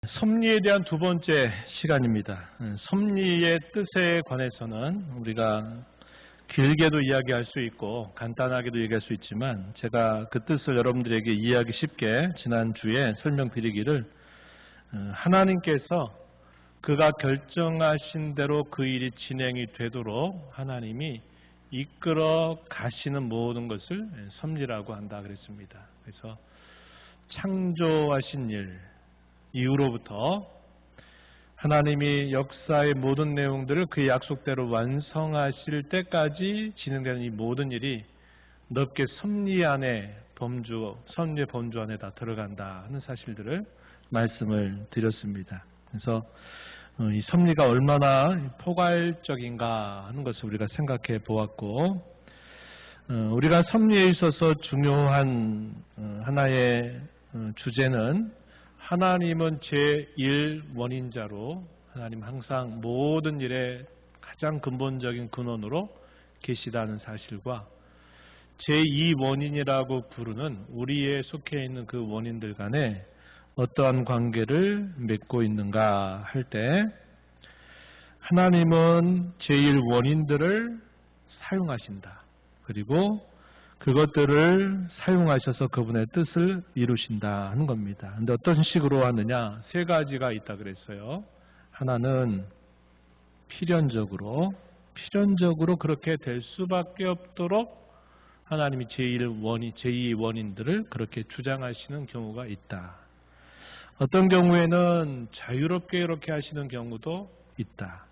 섭리에 대한 두 번째 시간입니다. 섭리의 뜻에 관해서는 우리가 길게도 이야기할 수 있고 간단하게도 얘기할 수 있지만 제가 그 뜻을 여러분들에게 이해하기 쉽게 지난주에 설명드리기를 하나님께서 그가 결정하신 대로 그 일이 진행이 되도록 하나님이 이끌어 가시는 모든 것을 섭리라고 한다 그랬습니다. 그래서 창조하신 일 이후로부터 하나님이 역사의 모든 내용들을 그의 약속대로 완성하실 때까지 진행되는 이 모든 일이 넓게 섭리 안에 섭리의 범주 안에 다 들어간다 하는 사실들을 말씀을 드렸습니다. 그래서 이 섭리가 얼마나 포괄적인가 하는 것을 우리가 생각해 보았고, 우리가 섭리에 있어서 중요한 하나의 주제는 하나님은 제1원인자로 하나님 항상 모든 일의 가장 근본적인 근원으로 계시다는 사실과 제2원인이라고 부르는 우리에 속해 있는 그 원인들 간에 어떠한 관계를 맺고 있는가 할 때 하나님은 제1원인들을 사용하신다. 그리고 그것들을 사용하셔서 그분의 뜻을 이루신다 하는 겁니다. 그런데 어떤 식으로 하느냐? 세 가지가 있다 그랬어요. 하나는 필연적으로 그렇게 될 수밖에 없도록 하나님이 제2원인들을 그렇게 주장하시는 경우가 있다. 어떤 경우에는 자유롭게 이렇게 하시는 경우도 있다.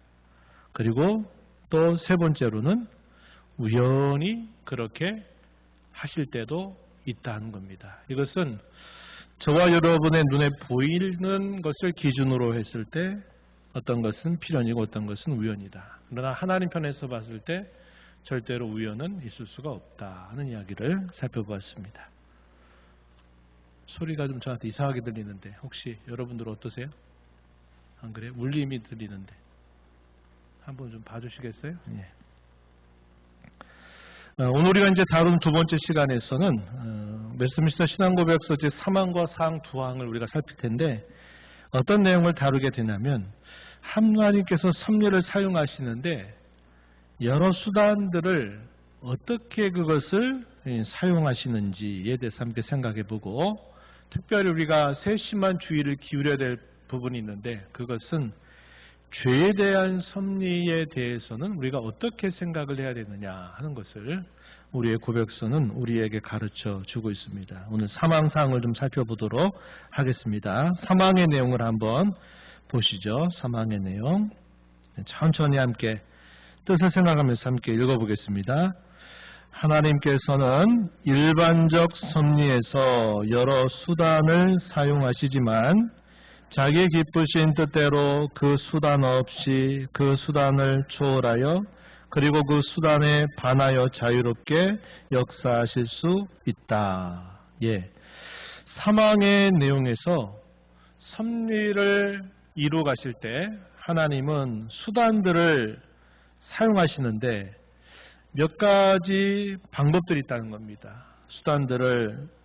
그리고 또 세 번째로는 우연히 그렇게 하실 때도 있다는 겁니다. 이것은 저와 여러분의 눈에 보이는 것을 기준으로 했을 때 어떤 것은 필연이고 어떤 것은 우연이다. 그러나 하나님 편에서 봤을 때 절대로 우연은 있을 수가 없다 하는 이야기를 살펴보았습니다. 소리가 좀 저한테 이상하게 들리는데 혹시 여러분들 어떠세요? 안 그래요? 울림이 들리는데 한번 좀 봐주시겠어요? 예. 오늘 우리가 이제 다룬 두 번째 시간에서는 웨스트민스터 신앙고백서 제3항과 4항 2항을 우리가 살필 텐데 어떤 내용을 다루게 되냐면 하나님께서 섭리를 사용하시는데 여러 수단들을 어떻게 그것을 사용하시는지에 대해서 함께 생각해보고 특별히 우리가 세심한 주의를 기울여야 될 부분이 있는데 그것은 죄에 대한 섭리에 대해서는 우리가 어떻게 생각을 해야 되느냐 하는 것을 우리의 고백서는 우리에게 가르쳐 주고 있습니다. 오늘 3항사항을 좀 살펴보도록 하겠습니다. 3항의 내용을 한번 보시죠. 3항의 내용 천천히 함께 뜻을 생각하면서 함께 읽어보겠습니다. 하나님께서는 일반적 섭리에서 여러 수단을 사용하시지만 자기 기쁘신 뜻대로 그 수단 없이 그 수단을 초월하여 그리고 그 수단에 반하여 자유롭게 역사하실 수 있다. 예. 사망의 내용에서 섭리를 이루 가실 때 하나님은 수단들을 사용하시는데 몇 가지 방법들이 있다는 겁니다. 수단들을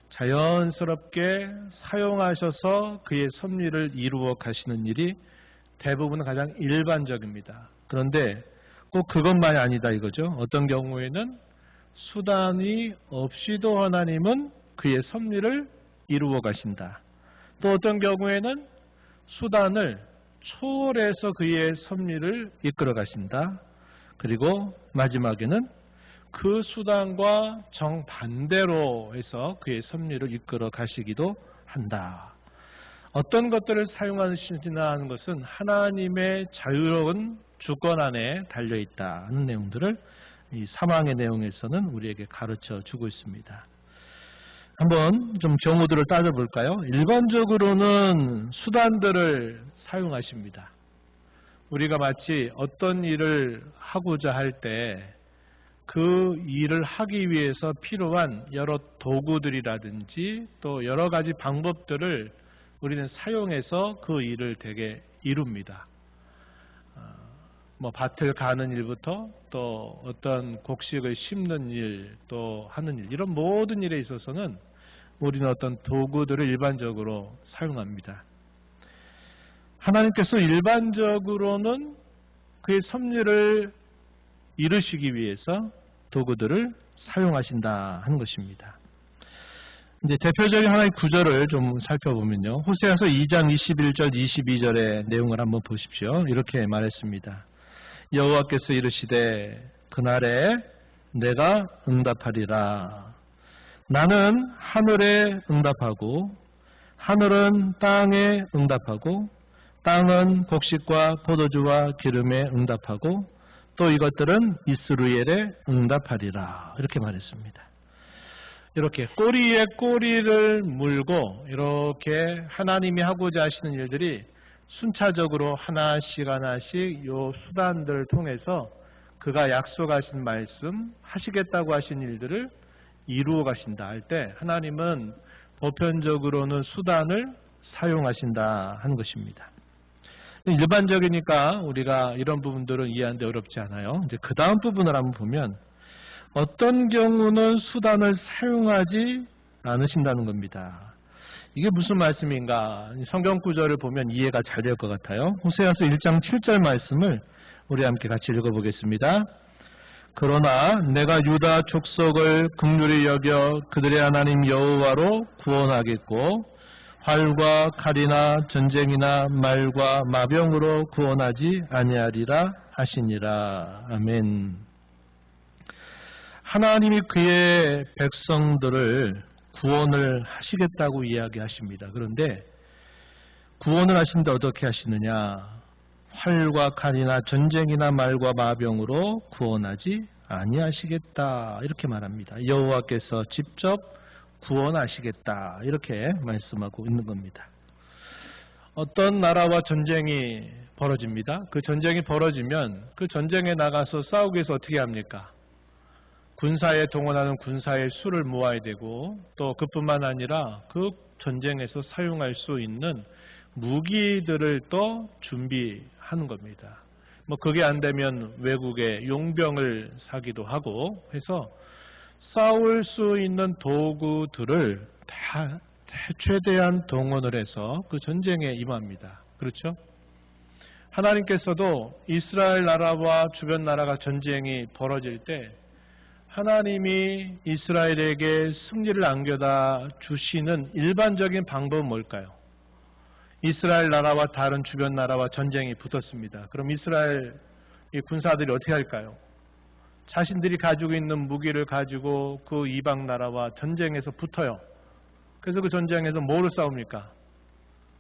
자연스럽게 사용하셔서 그의 섭리를 이루어 가시는 일이 대부분 가장 일반적입니다. 그런데 꼭 그것만이 아니다 이거죠. 어떤 경우에는 수단이 없이도 하나님은 그의 섭리를 이루어 가신다. 또 어떤 경우에는 수단을 초월해서 그의 섭리를 이끌어 가신다. 그리고 마지막에는 그 수단과 정반대로 해서 그의 섭리를 이끌어 가시기도 한다. 어떤 것들을 사용하시나 하는 것은 하나님의 자유로운 주권 안에 달려있다는 내용들을 이 3항의 내용에서는 우리에게 가르쳐 주고 있습니다. 한번 좀 경우들을 따져볼까요? 일반적으로는 수단들을 사용하십니다. 우리가 마치 어떤 일을 하고자 할 때 그 일을 하기 위해서 필요한 여러 도구들이라든지 또 여러 가지 방법들을 우리는 사용해서 그 일을 되게 이룹니다. 밭을 가는 일부터 또 어떤 곡식을 심는 일, 또 하는 일, 이런 모든 일에 있어서는 우리는 어떤 도구들을 일반적으로 사용합니다. 하나님께서 일반적으로는 그의 섭리를 이루시기 위해서 도구들을 사용하신다 하는 것입니다. 이제 대표적인 하나의 구절을 좀 살펴보면요. 호세아서 2장 21절 22절의 내용을 한번 보십시오. 이렇게 말했습니다. 여호와께서 이르시되 그날에 내가 응답하리라. 나는 하늘에 응답하고 하늘은 땅에 응답하고 땅은 곡식과 포도주와 기름에 응답하고 또 이것들은 이스라엘에 응답하리라. 이렇게 말했습니다. 이렇게 꼬리에 꼬리를 물고 이렇게 하나님이 하고자 하시는 일들이 순차적으로 하나씩 하나씩 요 수단들을 통해서 그가 약속하신 말씀, 하시겠다고 하신 일들을 이루어 가신다 할 때 하나님은 보편적으로는 수단을 사용하신다 하는 것입니다. 일반적이니까 우리가 이런 부분들은 이해하는데 어렵지 않아요. 이제 그 다음 부분을 한번 보면 어떤 경우는 수단을 사용하지 않으신다는 겁니다. 이게 무슨 말씀인가? 성경 구절을 보면 이해가 잘 될 것 같아요. 호세아서 1장 7절 말씀을 우리 함께 같이 읽어보겠습니다. 그러나 내가 유다 족속을 긍휼히 여겨 그들의 하나님 여호와로 구원하겠고 활과 칼이나 전쟁이나 말과 마병으로 구원하지 아니하리라 하시니라. 아멘. 하나님이 그의 백성들을 구원을 하시겠다고 이야기하십니다. 그런데 구원을 하신데 어떻게 하시느냐? 활과 칼이나 전쟁이나 말과 마병으로 구원하지 아니하시겠다. 이렇게 말합니다. 여호와께서 직접 구원하시겠다. 이렇게 말씀하고 있는 겁니다. 어떤 나라와 전쟁이 벌어집니다. 그 전쟁이 벌어지면 그 전쟁에 나가서 싸우기 위해서 어떻게 합니까? 군사에 동원하는 군사의 수를 모아야 되고 또 그뿐만 아니라 그 전쟁에서 사용할 수 있는 무기들을 또 준비하는 겁니다. 뭐 그게 안 되면 외국에 용병을 사기도 하고 해서 싸울 수 있는 도구들을 다 최대한 동원을 해서 그 전쟁에 임합니다. 그렇죠? 하나님께서도 이스라엘 나라와 주변 나라가 전쟁이 벌어질 때 하나님이 이스라엘에게 승리를 안겨다 주시는 일반적인 방법은 뭘까요? 이스라엘 나라와 다른 주변 나라와 전쟁이 붙었습니다. 그럼 이스라엘 군사들이 어떻게 할까요? 자신들이 가지고 있는 무기를 가지고 그 이방 나라와 전쟁에서 붙어요. 그래서 그 전쟁에서 뭐로 싸웁니까?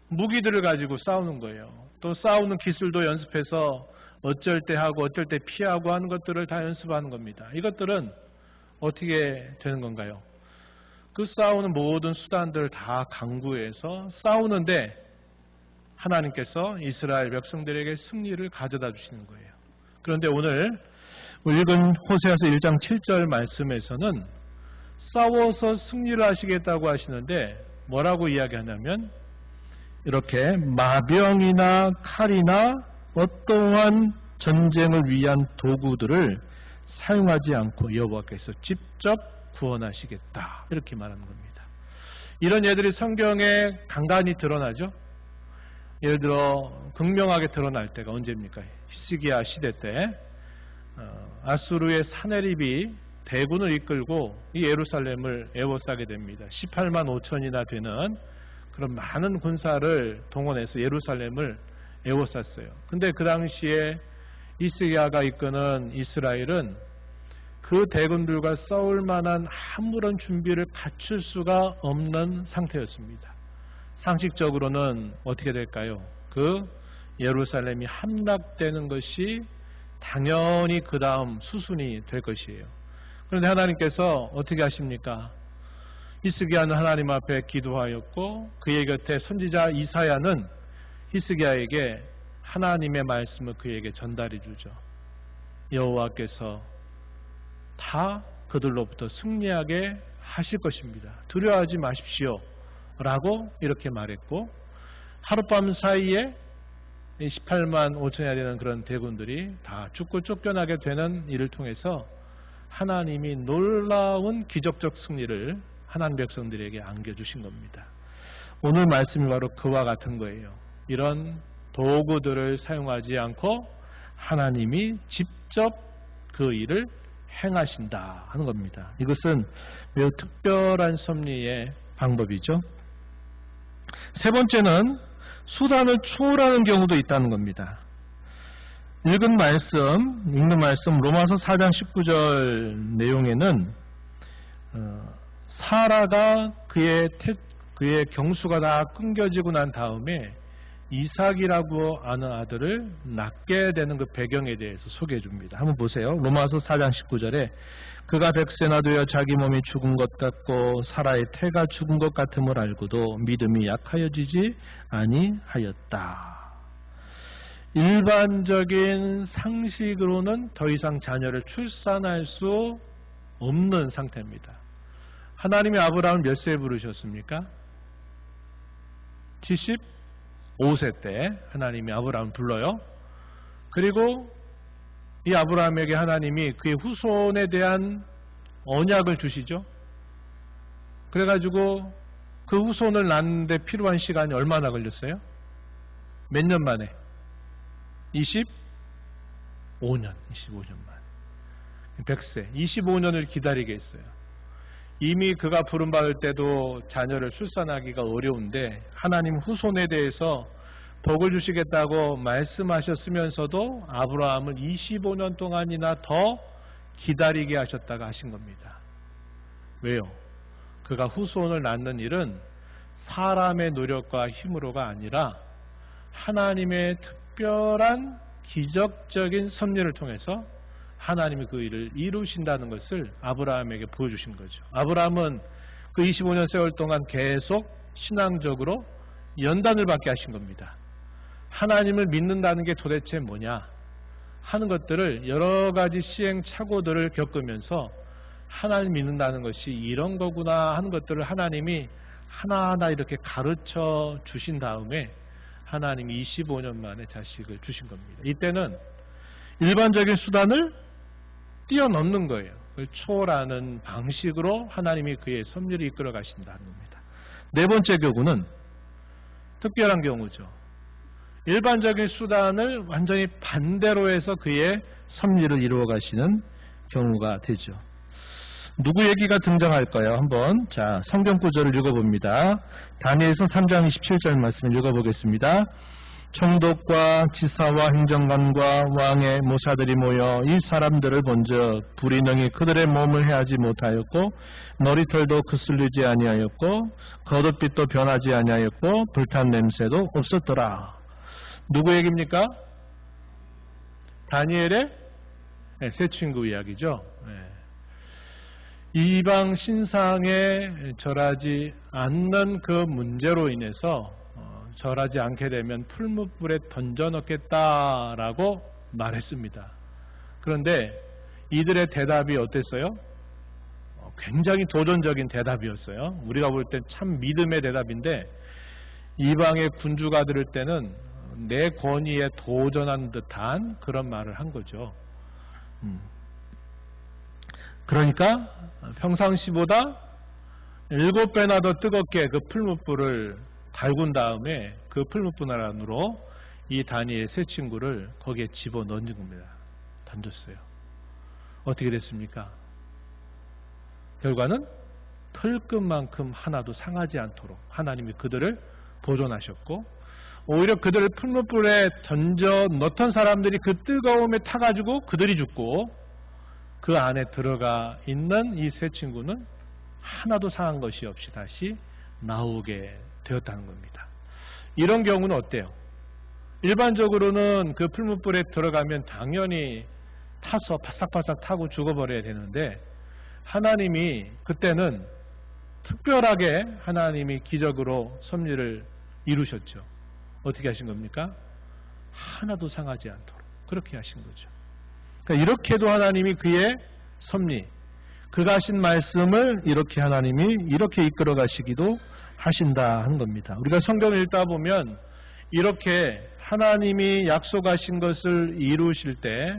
무기들을 가지고 싸우는 거예요. 또 싸우는 기술도 연습해서 어쩔 때 하고 어쩔 때 피하고 하는 것들을 다 연습하는 겁니다. 이것들은 어떻게 되는 건가요? 그 싸우는 모든 수단들을 다 강구해서 싸우는데 하나님께서 이스라엘 백성들에게 승리를 가져다 주시는 거예요. 그런데 오늘 읽은 호세아서 1장 7절 말씀에서는 싸워서 승리를 하시겠다고 하시는데 뭐라고 이야기하냐면 이렇게 마병이나 칼이나 어떠한 전쟁을 위한 도구들을 사용하지 않고 여호와께서 직접 구원하시겠다. 이렇게 말하는 겁니다. 이런 예들이 성경에 간간히 드러나죠. 예를 들어 극명하게 드러날 때가 언제입니까? 히스기야 시대 때 아수르의 사네립이 대군을 이끌고 이 예루살렘을 에워싸게 됩니다. 18만 5천이나 되는 그런 많은 군사를 동원해서 예루살렘을 에워쌌어요. 근데 그 당시에 히스기야가 이끄는 이스라엘은 그 대군들과 싸울 만한 아무런 준비를 갖출 수가 없는 상태였습니다. 상식적으로는 어떻게 될까요? 그 예루살렘이 함락되는 것이 당연히 그 다음 수순이 될 것이에요. 그런데 하나님께서 어떻게 하십니까? 히스기야는 하나님 앞에 기도하였고 그의 곁에 선지자 이사야는 히스기야에게 하나님의 말씀을 그에게 전달해 주죠. 여호와께서 다 그들로부터 승리하게 하실 것입니다. 두려워하지 마십시오. 라고 이렇게 말했고 하룻밤 사이에 18만 5천이나 되는 그런 대군들이 다 죽고 쫓겨나게 되는 일을 통해서 하나님이 놀라운 기적적 승리를 하나님 백성들에게 안겨주신 겁니다. 오늘 말씀이 바로 그와 같은 거예요. 이런 도구들을 사용하지 않고 하나님이 직접 그 일을 행하신다 하는 겁니다. 이것은 매우 특별한 섭리의 방법이죠. 세 번째는 수단을 초월하는 경우도 있다는 겁니다. 읽는 말씀 로마서 4장 19절 내용에는 사라가 그의 경수가 다 끊겨지고 난 다음에 이삭이라고 하는 아들을 낳게 되는 그 배경에 대해서 소개해 줍니다. 한번 보세요. 로마서 4장 19절에 그가 백세나 되어 자기 몸이 죽은 것 같고 사라의 태가 죽은 것 같음을 알고도 믿음이 약하여지지 아니하였다. 일반적인 상식으로는 더 이상 자녀를 출산할 수 없는 상태입니다. 하나님이 아브라함을 몇 세에 부르셨습니까? 75세 때 하나님이 아브라함을 불러요. 그리고 이 아브라함에게 하나님이 그의 후손에 대한 언약을 주시죠. 그래가지고 그 후손을 낳는데 필요한 시간이 얼마나 걸렸어요? 몇 년 만에? 25년 만에. 100세, 25년을 기다리게 했어요. 이미 그가 부름받을 때도 자녀를 출산하기가 어려운데 하나님 후손에 대해서 복을 주시겠다고 말씀하셨으면서도 아브라함을 25년 동안이나 더 기다리게 하셨다가 하신 겁니다. 왜요? 그가 후손을 낳는 일은 사람의 노력과 힘으로가 아니라 하나님의 특별한 기적적인 섭리를 통해서 하나님이 그 일을 이루신다는 것을 아브라함에게 보여주신 거죠. 아브라함은 그 25년 세월 동안 계속 신앙적으로 연단을 받게 하신 겁니다. 하나님을 믿는다는 게 도대체 뭐냐 하는 것들을 여러 가지 시행착오들을 겪으면서 하나님 믿는다는 것이 이런 거구나 하는 것들을 하나님이 하나하나 이렇게 가르쳐 주신 다음에 하나님이 25년 만에 자식을 주신 겁니다. 이때는 일반적인 수단을 뛰어넘는 거예요. 그걸 초월하는 방식으로 하나님이 그의 섭리를 이끌어 가신다는 겁니다. 네 번째 경우는 특별한 경우죠. 일반적인 수단을 완전히 반대로 해서 그의 섭리를 이루어 가시는 경우가 되죠. 누구 얘기가 등장할까요? 한번 성경 구절을 읽어봅니다. 다니엘서 3장 27절 말씀을 읽어보겠습니다. 총독과 지사와 행정관과 왕의 모사들이 모여 이 사람들을 본즉 불이 능히 그들의 몸을 해하지 못하였고 머리털도 그슬리지 아니하였고 겉옷빛도 변하지 아니하였고 불탄 냄새도 없었더라. 누구 얘기입니까? 다니엘의 세 친구 이야기죠. 이방 신상에 절하지 않는 그 문제로 인해서 절하지 않게 되면 풀무불에 던져넣겠다라고 말했습니다. 그런데 이들의 대답이 어땠어요? 굉장히 도전적인 대답이었어요. 우리가 볼 땐 참 믿음의 대답인데 이방의 군주가 들을 때는 내 권위에 도전한 듯한 그런 말을 한 거죠. 그러니까 평상시보다 7배나 더 뜨겁게 그 풀무불을 달군 다음에 그 풀무불 안으로 이 다니엘 세 친구를 거기에 집어넣은 겁니다. 던졌어요. 어떻게 됐습니까? 결과는 털끝만큼 하나도 상하지 않도록 하나님이 그들을 보존하셨고 오히려 그들을 풀무불에 던져 넣던 사람들이 그 뜨거움에 타가지고 그들이 죽고 그 안에 들어가 있는 이 세 친구는 하나도 상한 것이 없이 다시 나오게 되었다는 겁니다. 이런 경우는 어때요? 일반적으로는 그 풀무불에 들어가면 당연히 타서 바싹바싹 타고 죽어버려야 되는데 하나님이 그때는 특별하게 하나님이 기적으로 섭리를 이루셨죠. 어떻게 하신 겁니까? 하나도 상하지 않도록 그렇게 하신 거죠. 그러니까 이렇게도 하나님이 그의 섭리, 그가 하신 말씀을 이렇게 하나님이 이렇게 이끌어 가시기도 하신다 하는 겁니다. 우리가 성경을 읽다 보면 이렇게 하나님이 약속하신 것을 이루실 때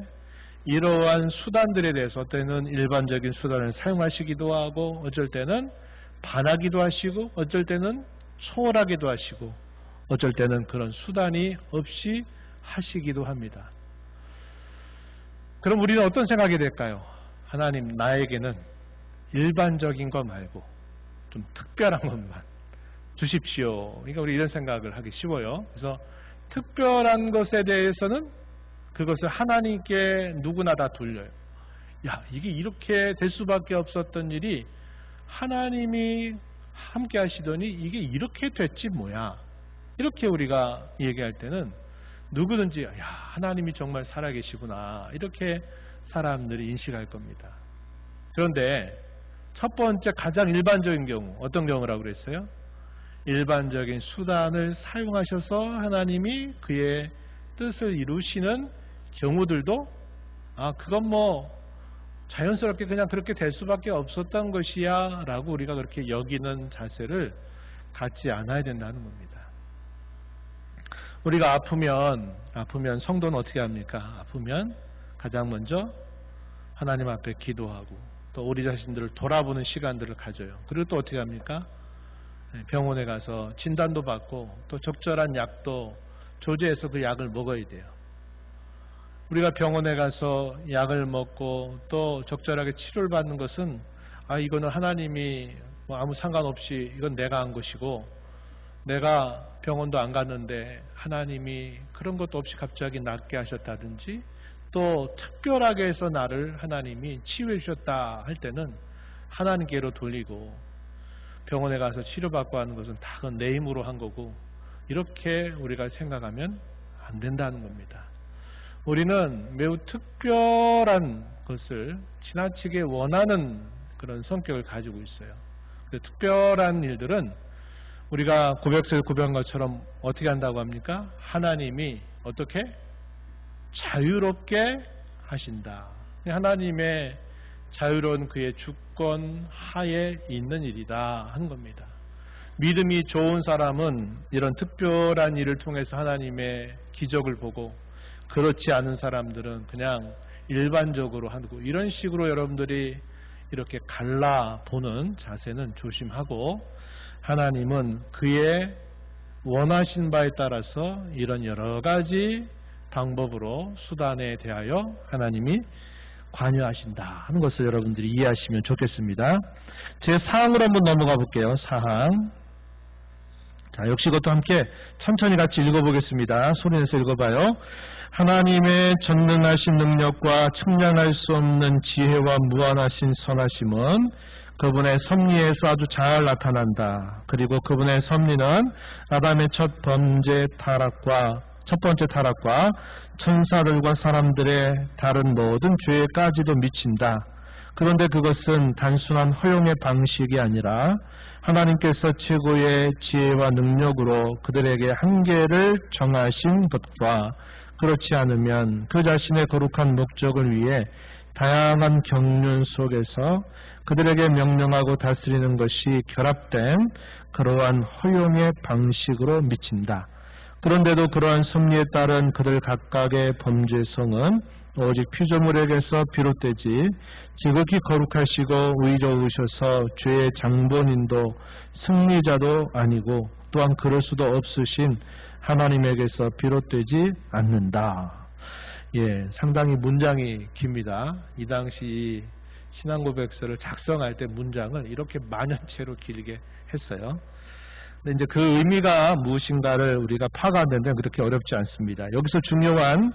이러한 수단들에 대해서 어때는 일반적인 수단을 사용하시기도 하고 어쩔 때는 반하기도 하시고 어쩔 때는 초월하기도 하시고 어쩔 때는 그런 수단이 없이 하시기도 합니다. 그럼 우리는 어떤 생각이 될까요? 하나님, 나에게는 일반적인 거 말고 좀 특별한 것만 주십시오. 그러니까 우리 이런 생각을 하기 쉬워요. 그래서 특별한 것에 대해서는 그것을 하나님께 누구나 다 돌려요. 야, 이게 이렇게 될 수밖에 없었던 일이 하나님이 함께 하시더니 이게 이렇게 됐지 뭐야. 이렇게 우리가 얘기할 때는 누구든지 야, 하나님이 정말 살아계시구나, 이렇게 사람들이 인식할 겁니다. 그런데 첫 번째 가장 일반적인 경우, 어떤 경우라고 그랬어요? 일반적인 수단을 사용하셔서 하나님이 그의 뜻을 이루시는 경우들도 그건 뭐 자연스럽게 그냥 그렇게 될 수밖에 없었던 것이야 라고 우리가 그렇게 여기는 자세를 갖지 않아야 된다는 겁니다. 우리가 아프면 성도는 어떻게 합니까? 아프면 가장 먼저 하나님 앞에 기도하고 또 우리 자신들을 돌아보는 시간들을 가져요. 그리고 또 어떻게 합니까? 병원에 가서 진단도 받고 또 적절한 약도 조제해서 그 약을 먹어야 돼요. 우리가 병원에 가서 약을 먹고 또 적절하게 치료를 받는 것은 이거는 하나님이 뭐 아무 상관없이 이건 내가 한 것이고 내가 병원도 안 갔는데 하나님이 그런 것도 없이 갑자기 낫게 하셨다든지 또 특별하게 해서 나를 하나님이 치유해 주셨다 할 때는 하나님께로 돌리고 병원에 가서 치료받고 하는 것은 다 그건 내 힘으로 한 거고 이렇게 우리가 생각하면 안 된다는 겁니다. 우리는 매우 특별한 것을 지나치게 원하는 그런 성격을 가지고 있어요. 특별한 일들은 우리가 고백서에 고백한 것처럼 어떻게 한다고 합니까? 하나님이 어떻게? 자유롭게 하신다. 하나님의 자유로운 그의 주권 하에 있는 일이다 하는 겁니다. 믿음이 좋은 사람은 이런 특별한 일을 통해서 하나님의 기적을 보고 그렇지 않은 사람들은 그냥 일반적으로 하고 이런 식으로 여러분들이 이렇게 갈라보는 자세는 조심하고 하나님은 그의 원하신 바에 따라서 이런 여러 가지 방법으로 수단에 대하여 하나님이 관여하신다 하는 것을 여러분들이 이해하시면 좋겠습니다. 제 사항으로 한번 넘어가 볼게요. 사항. 자, 역시 이것도 함께 천천히 같이 읽어보겠습니다. 소리내서 읽어봐요. 하나님의 전능하신 능력과 측량할 수 없는 지혜와 무한하신 선하심은 그분의 섭리에서 아주 잘 나타난다. 그리고 그분의 섭리는 아담의 첫 번째 타락과 천사들과 사람들의 다른 모든 죄까지도 미친다. 그런데 그것은 단순한 허용의 방식이 아니라 하나님께서 최고의 지혜와 능력으로 그들에게 한계를 정하신 것과 그렇지 않으면 그 자신의 거룩한 목적을 위해 다양한 경륜 속에서 그들에게 명령하고 다스리는 것이 결합된 그러한 허용의 방식으로 미친다. 그런데도 그러한 섭리에 따른 그들 각각의 범죄성은 오직 피조물에게서 비롯되지 지극히 거룩하시고 의로우셔서 죄의 장본인도 승리자도 아니고 또한 그럴 수도 없으신 하나님에게서 비롯되지 않는다. 상당히 문장이 깁니다. 이 당시 신앙고백서를 작성할 때 문장을 이렇게 만연체로 길게 했어요. 근데 이제 그 의미가 무엇인가를 우리가 파악하는데 그렇게 어렵지 않습니다. 여기서 중요한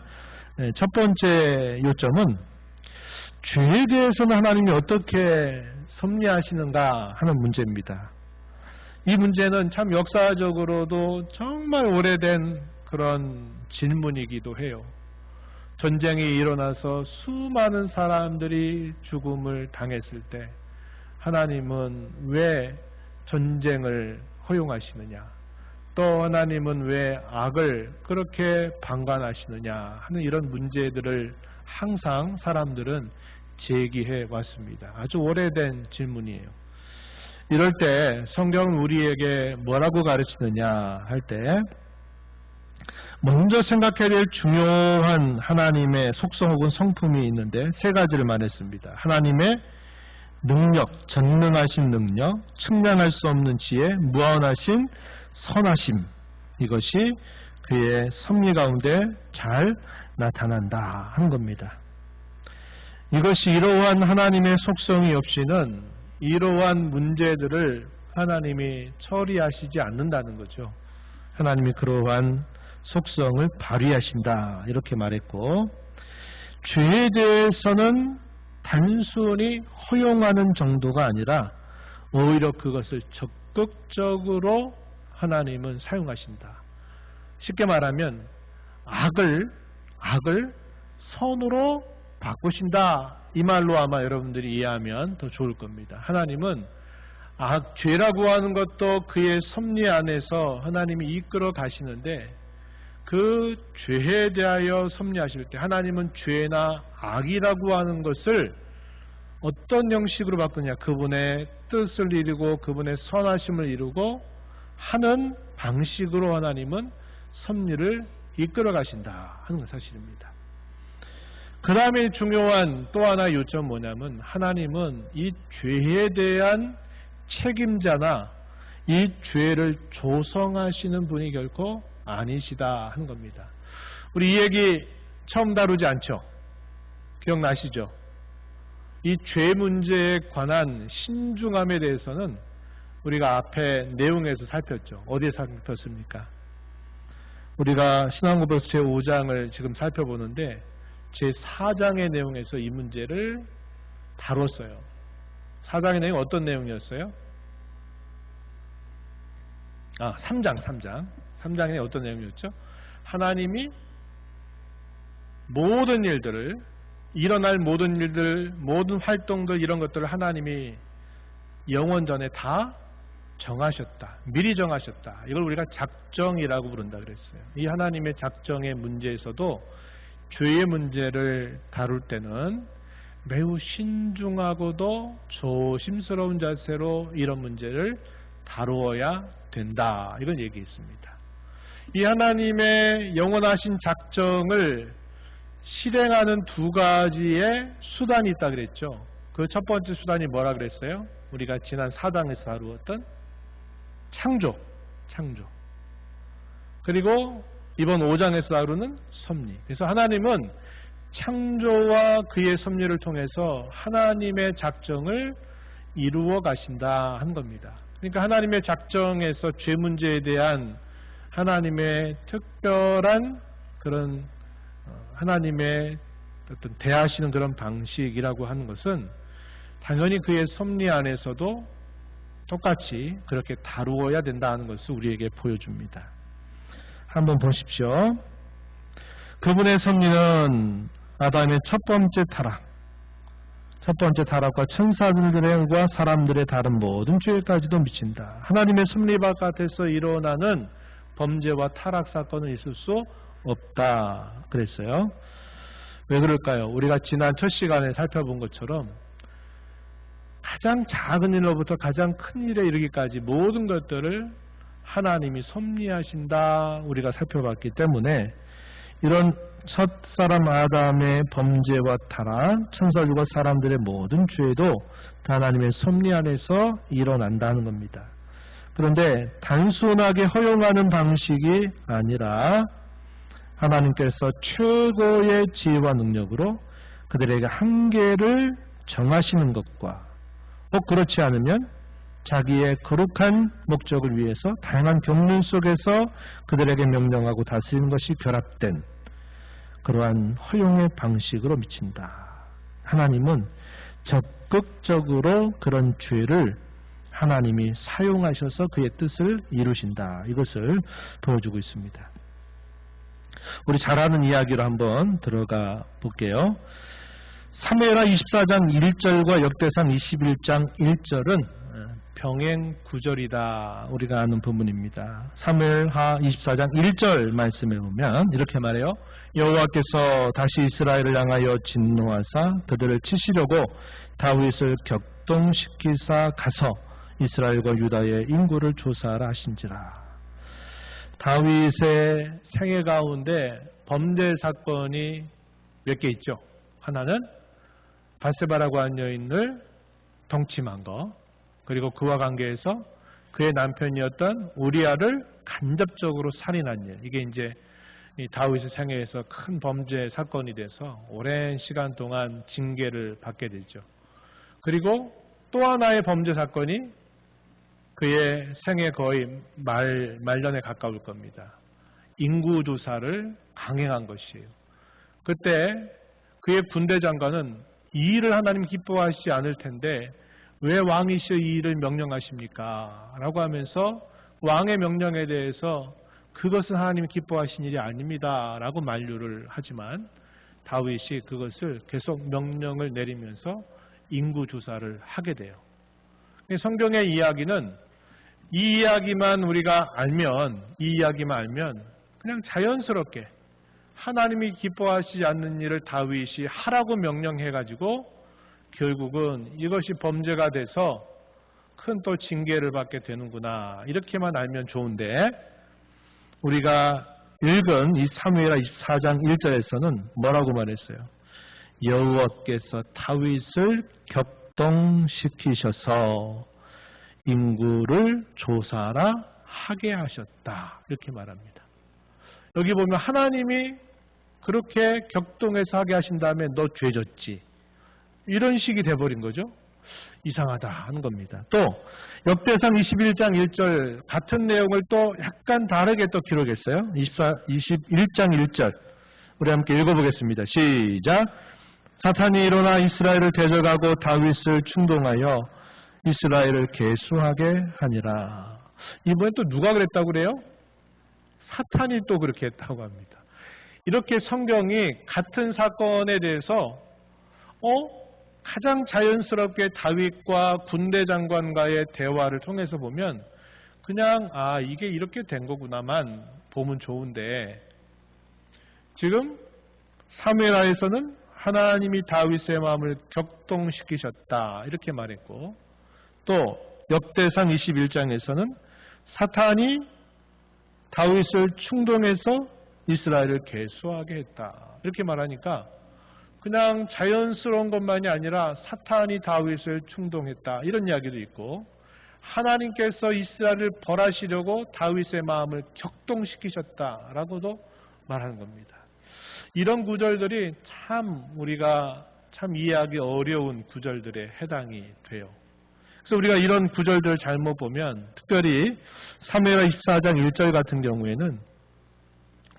첫 번째 요점은 죄에 대해서는 하나님이 어떻게 섭리하시는가 하는 문제입니다. 이 문제는 참 역사적으로도 정말 오래된 그런 질문이기도 해요. 전쟁이 일어나서 수많은 사람들이 죽음을 당했을 때 하나님은 왜 전쟁을 허용하시느냐, 또 하나님은 왜 악을 그렇게 방관하시느냐 하는 이런 문제들을 항상 사람들은 제기해 왔습니다. 아주 오래된 질문이에요. 이럴 때 성경은 우리에게 뭐라고 가르치느냐 할 때 먼저 생각해야 될 중요한 하나님의 속성 혹은 성품이 있는데 세 가지를 말했습니다. 하나님의 능력, 전능하신 능력, 측량할 수 없는 지혜, 무한하신 선하심. 이것이 그의 섭리 가운데 잘 나타난다 하는 겁니다. 이것이 이러한 하나님의 속성이 없이는 이러한 문제들을 하나님이 처리하시지 않는다는 거죠. 하나님이 그러한 속성을 발휘하신다 이렇게 말했고, 죄에 대해서는 단순히 허용하는 정도가 아니라 오히려 그것을 적극적으로 하나님은 사용하신다. 쉽게 말하면 악을 선으로 바꾸신다. 이 말로 아마 여러분들이 이해하면 더 좋을 겁니다. 하나님은 죄라고 하는 것도 그의 섭리 안에서 하나님이 이끌어 가시는데, 그 죄에 대하여 섭리하실 때 하나님은 죄나 악이라고 하는 것을 어떤 형식으로 바꾸냐, 그분의 뜻을 이루고 그분의 선하심을 이루고 하는 방식으로 하나님은 섭리를 이끌어 가신다 하는 건 사실입니다. 그 다음에 중요한 또 하나의 요점은 뭐냐면, 하나님은 이 죄에 대한 책임자나 이 죄를 조성하시는 분이 결코 아니시다 하는 겁니다. 우리 이 얘기 처음 다루지 않죠? 기억나시죠? 이 죄 문제에 관한 신중함에 대해서는 우리가 앞에 내용에서 살폈죠. 어디에 살폈습니까? 우리가 신앙고백서 제5장을 지금 살펴보는데 제4장의 내용에서 이 문제를 다뤘어요. 4장의 내용이 어떤 내용이었어요? 3장에 어떤 내용이었죠? 하나님이 모든 일들을, 일어날 모든 일들, 모든 활동들, 이런 것들을 하나님이 영원 전에 다 정하셨다. 미리 정하셨다. 이걸 우리가 작정이라고 부른다 그랬어요. 이 하나님의 작정의 문제에서도 죄의 문제를 다룰 때는 매우 신중하고도 조심스러운 자세로 이런 문제를 다루어야 된다. 이런 얘기했습니다. 이 하나님의 영원하신 작정을 실행하는 두 가지의 수단이 있다 그랬죠. 그 첫 번째 수단이 뭐라 그랬어요? 우리가 지난 4장에서 다루었던 창조. 그리고 이번 5장에서 다루는 섭리. 그래서 하나님은 창조와 그의 섭리를 통해서 하나님의 작정을 이루어 가신다 한 겁니다. 그러니까 하나님의 작정에서 죄 문제에 대한 하나님의 특별한 그런 하나님의 어떤 대하시는 그런 방식이라고 하는 것은 당연히 그의 섭리 안에서도 똑같이 그렇게 다루어야 된다는 것을 우리에게 보여줍니다. 한번 보십시오. 그분의 섭리는 아담의 첫 번째 타락과 천사들과 사람들의 다른 모든 죄까지도 미친다. 하나님의 섭리 바깥에서 일어나는 범죄와 타락 사건은 있을 수 없다 그랬어요. 왜 그럴까요? 우리가 지난 첫 시간에 살펴본 것처럼 가장 작은 일로부터 가장 큰 일에 이르기까지 모든 것들을 하나님이 섭리하신다 우리가 살펴봤기 때문에, 이런 첫사람 아담의 범죄와 타락, 천사들과 사람들의 모든 죄도 하나님의 섭리 안에서 일어난다는 겁니다. 그런데 단순하게 허용하는 방식이 아니라 하나님께서 최고의 지혜와 능력으로 그들에게 한계를 정하시는 것과, 꼭 그렇지 않으면 자기의 거룩한 목적을 위해서 다양한 경륜 속에서 그들에게 명령하고 다스리는 것이 결합된 그러한 허용의 방식으로 미친다. 하나님은 적극적으로 그런 죄를 하나님이 사용하셔서 그의 뜻을 이루신다. 이것을 보여주고 있습니다. 우리 잘 아는 이야기로 한번 들어가 볼게요. 사무엘하 24장 1절과 역대상 21장 1절은 병행 구절이다. 우리가 아는 부분입니다. 사무엘하 24장 1절 말씀에 보면 이렇게 말해요. 여호와께서 다시 이스라엘을 향하여 진노하사 그들을 치시려고 다윗을 격동시키사 가서 이스라엘과 유다의 인구를 조사하라 하신지라. 다윗의 생애 가운데 범죄 사건이 몇 개 있죠. 하나는 바세바라고 하는 여인을 동침한 거, 그리고 그와 관계해서 그의 남편이었던 우리아를 간접적으로 살인한 일. 이게 이제 이 다윗의 생애에서 큰 범죄 사건이 돼서 오랜 시간 동안 징계를 받게 되죠. 그리고 또 하나의 범죄 사건이 그의 생애 거의 말년에 가까울 겁니다. 인구조사를 강행한 것이에요. 그때 그의 군대 장관은 이 일을 하나님 기뻐하시지 않을 텐데 왜 왕이시여 이 일을 명령하십니까? 라고 하면서 왕의 명령에 대해서 그것은 하나님이 기뻐하신 일이 아닙니다. 라고 만류를 하지만 다윗이 그것을 계속 명령을 내리면서 인구조사를 하게 돼요. 성경의 이야기는 이 이야기만 우리가 알면, 이 이야기만 알면 그냥 자연스럽게 하나님이 기뻐하시지 않는 일을 다윗이 하라고 명령해가지고 결국은 이것이 범죄가 돼서 큰 또 징계를 받게 되는구나. 이렇게만 알면 좋은데 우리가 읽은 이 사무엘하 24장 1절에서는 뭐라고 말했어요? 여호와께서 다윗을 격동시키셔서 인구를 조사하라 하게 하셨다. 이렇게 말합니다. 여기 보면 하나님이 그렇게 격동해서 하게 하신 다음에 너 죄졌지. 이런 식이 돼버린 거죠. 이상하다 하는 겁니다. 또 역대상 21장 1절 같은 내용을 또 약간 다르게 또 기록했어요. 21장 1절 우리 함께 읽어보겠습니다. 시작. 사탄이 일어나 이스라엘을 대적하고 다윗을 충동하여 이스라엘을 계수하게 하니라. 이번엔 또 누가 그랬다고 그래요? 사탄이 또 그렇게 했다고 합니다. 이렇게 성경이 같은 사건에 대해서 가장 자연스럽게 다윗과 군대 장관과의 대화를 통해서 보면 그냥 이게 이렇게 된 거구나만 보면 좋은데 지금 사무엘하에서는 하나님이 다윗의 마음을 격동시키셨다 이렇게 말했고 또 역대상 21장에서는 사탄이 다윗을 충동해서 이스라엘을 계수하게 했다 이렇게 말하니까 그냥 자연스러운 것만이 아니라 사탄이 다윗을 충동했다 이런 이야기도 있고 하나님께서 이스라엘을 벌하시려고 다윗의 마음을 격동시키셨다라고도 말하는 겁니다. 이런 구절들이 참 우리가 참 이해하기 어려운 구절들에 해당이 돼요. 그래서 우리가 이런 구절들을 잘못 보면 특별히 사무엘하 24장 1절 같은 경우에는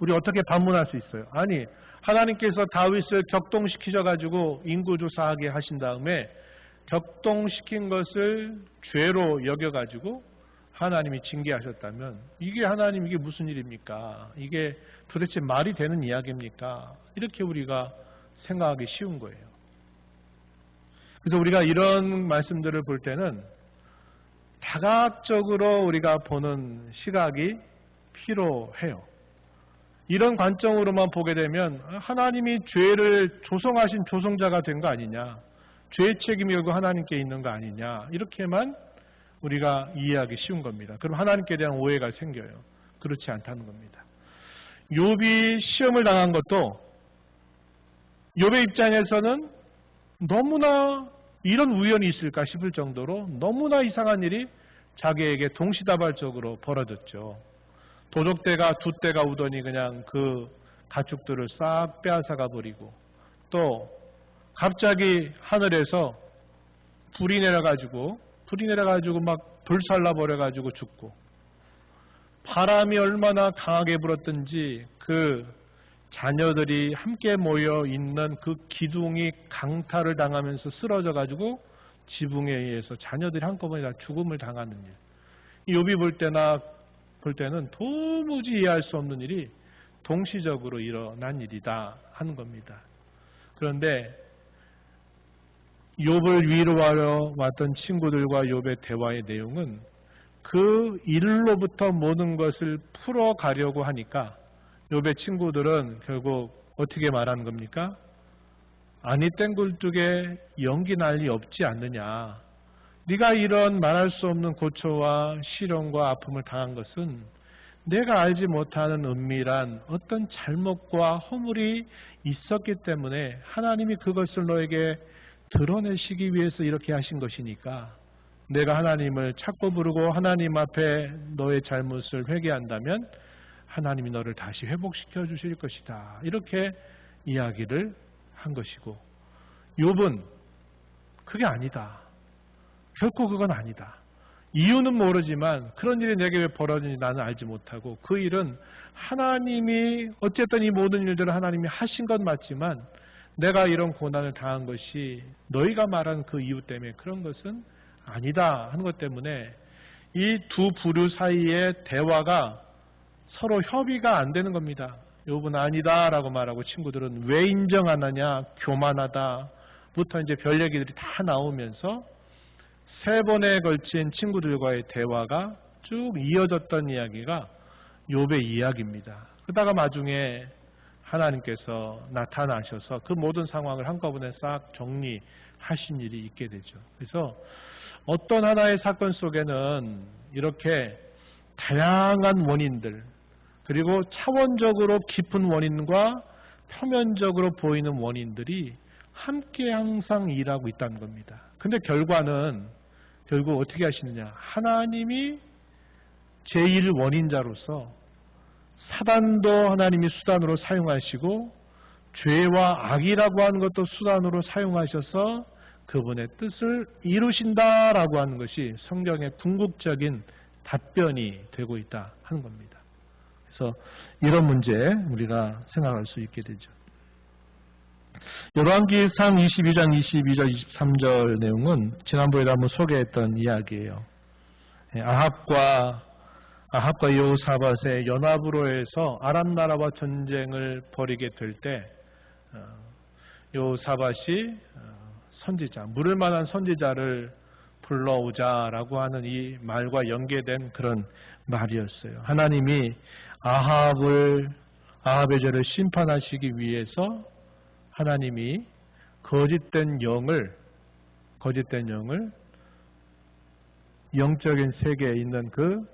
우리 어떻게 반문할 수 있어요? 아니 하나님께서 다윗을 격동시키셔가지고 인구조사하게 하신 다음에 격동시킨 것을 죄로 여겨가지고 하나님이 징계하셨다면 이게 하나님 이게 무슨 일입니까? 이게 도대체 말이 되는 이야기입니까? 이렇게 우리가 생각하기 쉬운 거예요. 그래서 우리가 이런 말씀들을 볼 때는 다각적으로 우리가 보는 시각이 필요해요. 이런 관점으로만 보게 되면 하나님이 죄를 조성하신 조성자가 된 거 아니냐, 죄의 책임이 결국 하나님께 있는 거 아니냐 이렇게만 우리가 이해하기 쉬운 겁니다. 그럼 하나님께 대한 오해가 생겨요. 그렇지 않다는 겁니다. 욥이 시험을 당한 것도 욥의 입장에서는 너무나 이런 우연이 있을까 싶을 정도로 너무나 이상한 일이 자기에게 동시다발적으로 벌어졌죠. 도적대가 두 떼가 오더니 그냥 그 가축들을 싹 빼앗아가 버리고 또 갑자기 하늘에서 불이 내려가지고 막 불살라 버려가지고 죽고 바람이 얼마나 강하게 불었든지 그 자녀들이 함께 모여 있는 그 기둥이 강탈을 당하면서 쓰러져가지고 지붕에 의해서 자녀들이 한꺼번에 다 죽음을 당하는 일. 욥이 볼 때는 도무지 이해할 수 없는 일이 동시적으로 일어난 일이다 하는 겁니다. 그런데 욥을 위로하러 왔던 친구들과 욥의 대화의 내용은 그 일로부터 모든 것을 풀어가려고 하니까 욥의 친구들은 결국 어떻게 말하는 겁니까? 아니 땡굴뚝에 연기 날 리 없지 않느냐. 네가 이런 말할 수 없는 고초와 시련과 아픔을 당한 것은 내가 알지 못하는 은밀한 어떤 잘못과 허물이 있었기 때문에 하나님이 그것을 너에게 드러내시기 위해서 이렇게 하신 것이니까 내가 하나님을 찾고 부르고 하나님 앞에 너의 잘못을 회개한다면 하나님이 너를 다시 회복시켜 주실 것이다. 이렇게 이야기를 한 것이고, 욥은 그게 아니다. 결코 그건 아니다. 이유는 모르지만 그런 일이 내게 왜 벌어지는지 나는 알지 못하고, 그 일은 하나님이 어쨌든 이 모든 일들을 하나님이 하신 건 맞지만 내가 이런 고난을 당한 것이 너희가 말한 그 이유 때문에 그런 것은 아니다 하는 것 때문에 이 두 부류 사이의 대화가 서로 협의가 안 되는 겁니다. 욥은 아니다 라고 말하고, 친구들은 왜 인정 안 하냐, 교만하다 부터 이제 별 얘기들이 다 나오면서 3번에 걸친 친구들과의 대화가 쭉 이어졌던 이야기가 욥의 이야기입니다. 그러다가 나중에 하나님께서 나타나셔서 그 모든 상황을 한꺼번에 싹 정리하신 일이 있게 되죠. 그래서 어떤 하나의 사건 속에는 이렇게 다양한 원인들, 그리고 차원적으로 깊은 원인과 표면적으로 보이는 원인들이 함께 항상 일하고 있다는 겁니다. 근데 결과는 결국 어떻게 하시느냐, 하나님이 제1원인자로서 사단도 하나님이 수단으로 사용하시고 죄와 악이라고 하는 것도 수단으로 사용하셔서 그분의 뜻을 이루신다라고 하는 것이 성경의 궁극적인 답변이 되고 있다 하는 겁니다. 그래서 이런 문제 우리가 생각할 수 있게 되죠. 열왕기상 22장 22절 23절 내용은 지난번에도 한번 소개했던 이야기예요. 아합과 여호사밧의 연합으로 해서 아람 나라와 전쟁을 벌이게 될 때 여호사밧이 선지자, 물을 만한 선지자를 불러오자라고 하는 이 말과 연계된 그런 말이었어요. 하나님이 아합의 죄를 심판하시기 위해서 하나님이 거짓된 영을 영적인 세계에 있는 그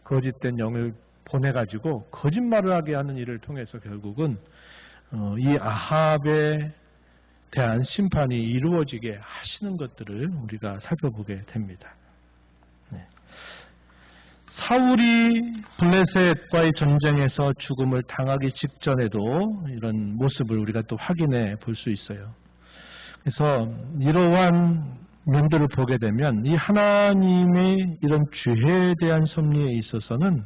거짓된 영을 보내가지고 거짓말을 하게 하는 일을 통해서 결국은 이 아합에 대한 심판이 이루어지게 하시는 것들을 우리가 살펴보게 됩니다. 사울이 블레셋과의 전쟁에서 죽음을 당하기 직전에도 이런 모습을 우리가 또 확인해 볼 수 있어요. 그래서 이러한 면들을 보게 되면 이 하나님의 이런 죄에 대한 섭리에 있어서는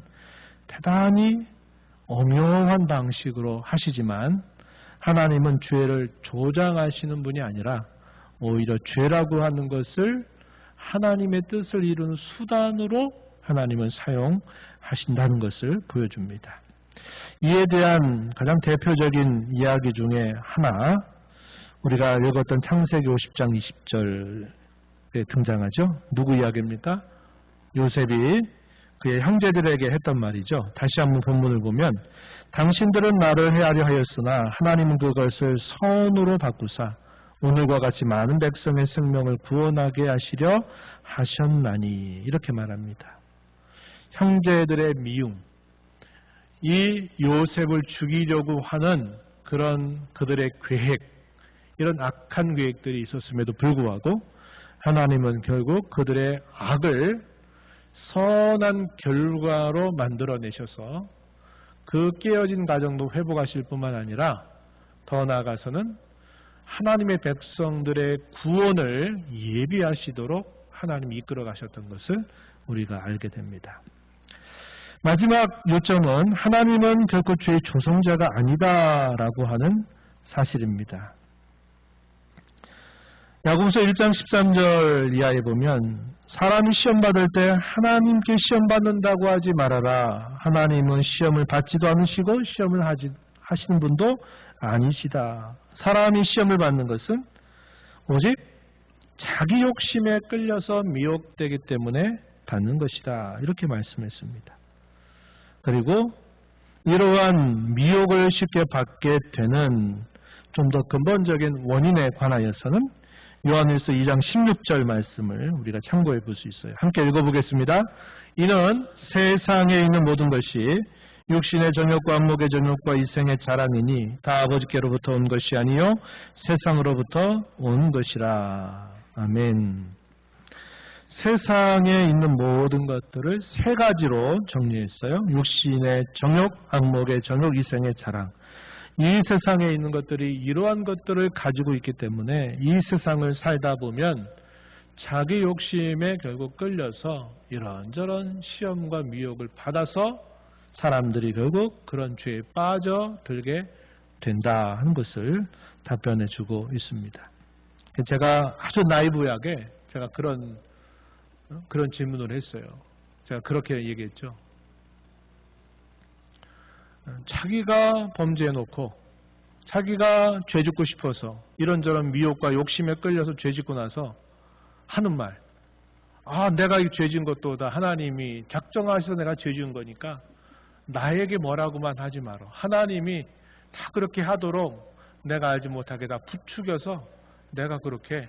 대단히 오묘한 방식으로 하시지만, 하나님은 죄를 조장하시는 분이 아니라 오히려 죄라고 하는 것을 하나님의 뜻을 이루는 수단으로 하나님은 사용하신다는 것을 보여줍니다. 이에 대한 가장 대표적인 이야기 중에 하나, 우리가 읽었던 창세기 50장 20절에 등장하죠. 누구 이야기입니까? 요셉이 그의 형제들에게 했던 말이죠. 다시 한번 본문을 보면, 당신들은 나를 해하려 하였으나 하나님은 그것을 선으로 바꾸사 오늘과 같이 많은 백성의 생명을 구원하게 하시려 하셨나니, 이렇게 말합니다. 형제들의 미움, 이 요셉을 죽이려고 하는 그런 그들의 계획, 이런 악한 계획들이 있었음에도 불구하고 하나님은 결국 그들의 악을 선한 결과로 만들어내셔서 그 깨어진 가정도 회복하실 뿐만 아니라 더 나아가서는 하나님의 백성들의 구원을 예비하시도록 하나님이 이끌어 가셨던 것을 우리가 알게 됩니다. 마지막 요점은 하나님은 결코 죄의 조성자가 아니다라고 하는 사실입니다. 야고보서 1장 13절 이하에 보면, 사람이 시험받을 때 하나님께 시험받는다고 하지 말아라. 하나님은 시험을 받지도 않으시고 시험을 하시는 분도 아니시다. 사람이 시험을 받는 것은 오직 자기 욕심에 끌려서 미혹되기 때문에 받는 것이다. 이렇게 말씀했습니다. 그리고 이러한 미혹을 쉽게 받게 되는 좀 더 근본적인 원인에 관하여서는 요한일서 2장 16절 말씀을 우리가 참고해 볼 수 있어요. 함께 읽어보겠습니다. 이는 세상에 있는 모든 것이 육신의 정욕과 안목의 정욕과 이생의 자랑이니 다 아버지께로부터 온 것이 아니요 세상으로부터 온 것이라. 아멘. 세상에 있는 모든 것들을 세 가지로 정리했어요. 육신의 정욕, 안목의 정욕, 이생의 자랑. 이 세상에 있는 것들이 이러한 것들을 가지고 있기 때문에 이 세상을 살다 보면 자기 욕심에 결국 끌려서 이런저런 시험과 미혹을 받아서 사람들이 결국 그런 죄에 빠져들게 된다 하는 것을 답변해 주고 있습니다. 제가 아주 나이브하게 제가 그런 질문을 했어요. 제가 그렇게 얘기했죠. 자기가 범죄해놓고 자기가 죄짓고 싶어서 이런저런 미혹과 욕심에 끌려서 죄짓고 나서 하는 말, 내가 이 죄진 것도 다 하나님이 작정하셔서 내가 죄진 거니까 나에게 뭐라고만 하지 마라. 하나님이 다 그렇게 하도록 내가 알지 못하게 다 부추겨서 내가 그렇게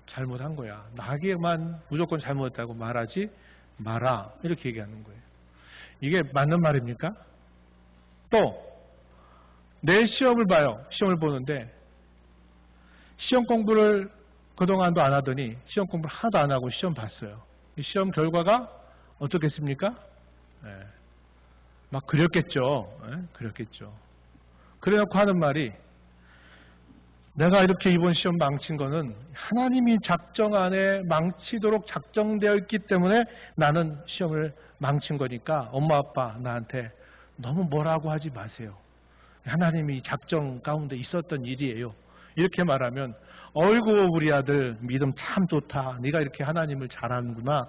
잘못한 거야. 나에게만 무조건 잘못했다고 말하지 마라. 이렇게 얘기하는 거예요. 이게 맞는 말입니까? 또 내 시험을 봐요. 시험을 보는데 시험 공부를 그동안도 안 하더니 시험 공부를 하나도 안 하고 시험 봤어요. 이 시험 결과가 어떻겠습니까? 막 그렸겠죠. 그렸겠죠. 그래놓고 하는 말이 내가 이렇게 이번 시험 망친 거는 하나님이 작정 안에 망치도록 작정되어 있기 때문에 나는 시험을 망친 거니까 엄마 아빠 나한테 너무 뭐라고 하지 마세요. 하나님이 작정 가운데 있었던 일이에요. 이렇게 말하면 어이구 우리 아들 믿음 참 좋다. 네가 이렇게 하나님을 잘하는구나.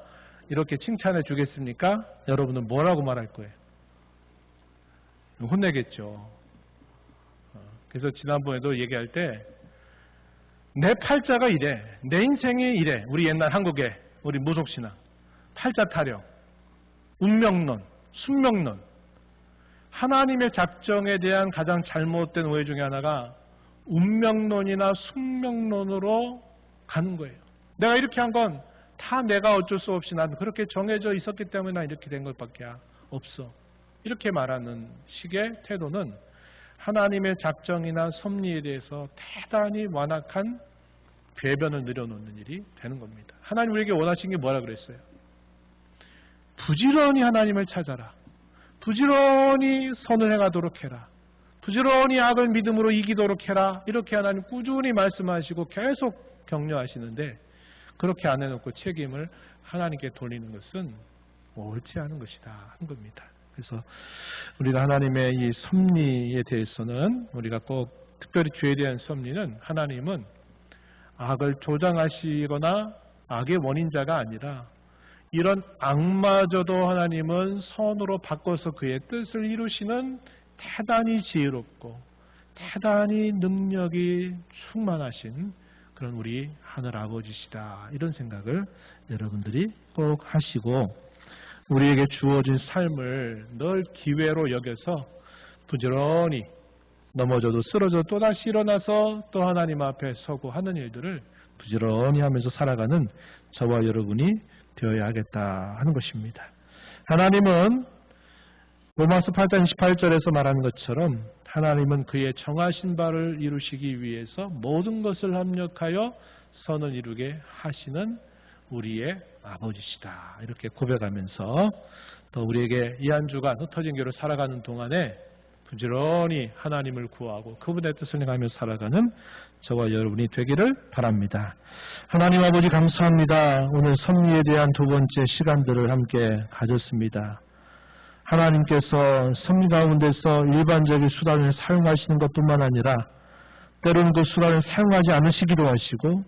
이렇게 칭찬해 주겠습니까? 여러분은 뭐라고 말할 거예요? 혼내겠죠. 그래서 지난번에도 얘기할 때 내 팔자가 이래. 내 인생이 이래. 우리 옛날 한국에 우리 무속신앙 팔자 타령, 운명론, 숙명론, 하나님의 작정에 대한 가장 잘못된 오해 중에 하나가 운명론이나 숙명론으로 가는 거예요. 내가 이렇게 한 건 다 내가 어쩔 수 없이 난 그렇게 정해져 있었기 때문에 난 이렇게 된 것밖에 없어. 이렇게 말하는 식의 태도는 하나님의 작정이나 섭리에 대해서 대단히 완악한 궤변을 늘여놓는 일이 되는 겁니다. 하나님 우리에게 원하신 게 뭐라 그랬어요? 부지런히 하나님을 찾아라. 부지런히 선을 행하도록 해라. 부지런히 악을 믿음으로 이기도록 해라. 이렇게 하나님 꾸준히 말씀하시고 계속 격려하시는데 그렇게 안 해놓고 책임을 하나님께 돌리는 것은 옳지 않은 것이다 한 겁니다. 그래서 우리가 하나님의 이 섭리에 대해서는 우리가 꼭 특별히 죄에 대한 섭리는 하나님은 악을 조장하시거나 악의 원인자가 아니라 이런 악마저도 하나님은 선으로 바꿔서 그의 뜻을 이루시는 대단히 지혜롭고 대단히 능력이 충만하신 그런 우리 하늘 아버지시다. 이런 생각을 여러분들이 꼭 하시고 우리에게 주어진 삶을 늘 기회로 여겨서 부지런히 넘어져도 쓰러져도 또다시 일어나서 또 하나님 앞에 서고 하는 일들을 부지런히 하면서 살아가는 저와 여러분이 되어야 하겠다 하는 것입니다. 하나님은 로마서 8장 28절에서 말하는 것처럼 하나님은 그의 정하신 바를 이루시기 위해서 모든 것을 합력하여 선을 이루게 하시는 우리의 아버지시다. 이렇게 고백하면서 또 우리에게 이 한 주간 흩어진 교를 살아가는 동안에 부지런히 하나님을 구하고 그분의 뜻을 행하며 살아가는 저와 여러분이 되기를 바랍니다. 하나님 아버지 감사합니다. 오늘 섭리에 대한 두 번째 시간들을 함께 가졌습니다. 하나님께서 섭리 가운데서 일반적인 수단을 사용하시는 것뿐만 아니라 때로는 그 수단을 사용하지 않으시기도 하시고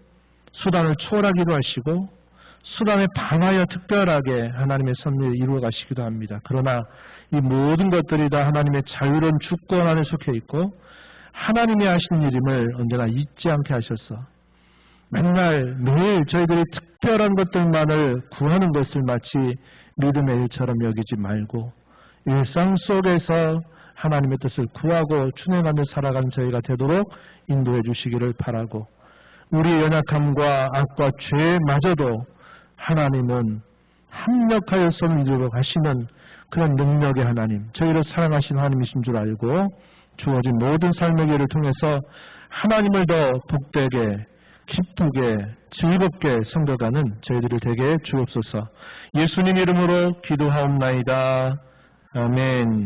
수단을 초월하기도 하시고 수단에 반하여 특별하게 하나님의 섭리를 이루어 가시기도 합니다. 그러나 이 모든 것들이 다 하나님의 자유로운 주권 안에 속해 있고 하나님이 하시는 일임을 언제나 잊지 않게 하셔서 맨날 매일 저희들이 특별한 것들만을 구하는 것을 마치 믿음의 일처럼 여기지 말고 일상 속에서 하나님의 뜻을 구하고 준행하며 살아가는 저희가 되도록 인도해 주시기를 바라고 우리의 연약함과 악과 죄마저도 하나님은 합력하여 손을 이루어 가시는 그런 능력의 하나님, 저희를 사랑하시는 하나님이신 줄 알고 주어진 모든 삶의 길을 통해서 하나님을 더 복되게 기쁘게 즐겁게 섬겨가는 저희들이 되게 주옵소서. 예수님 이름으로 기도하옵나이다. 아멘.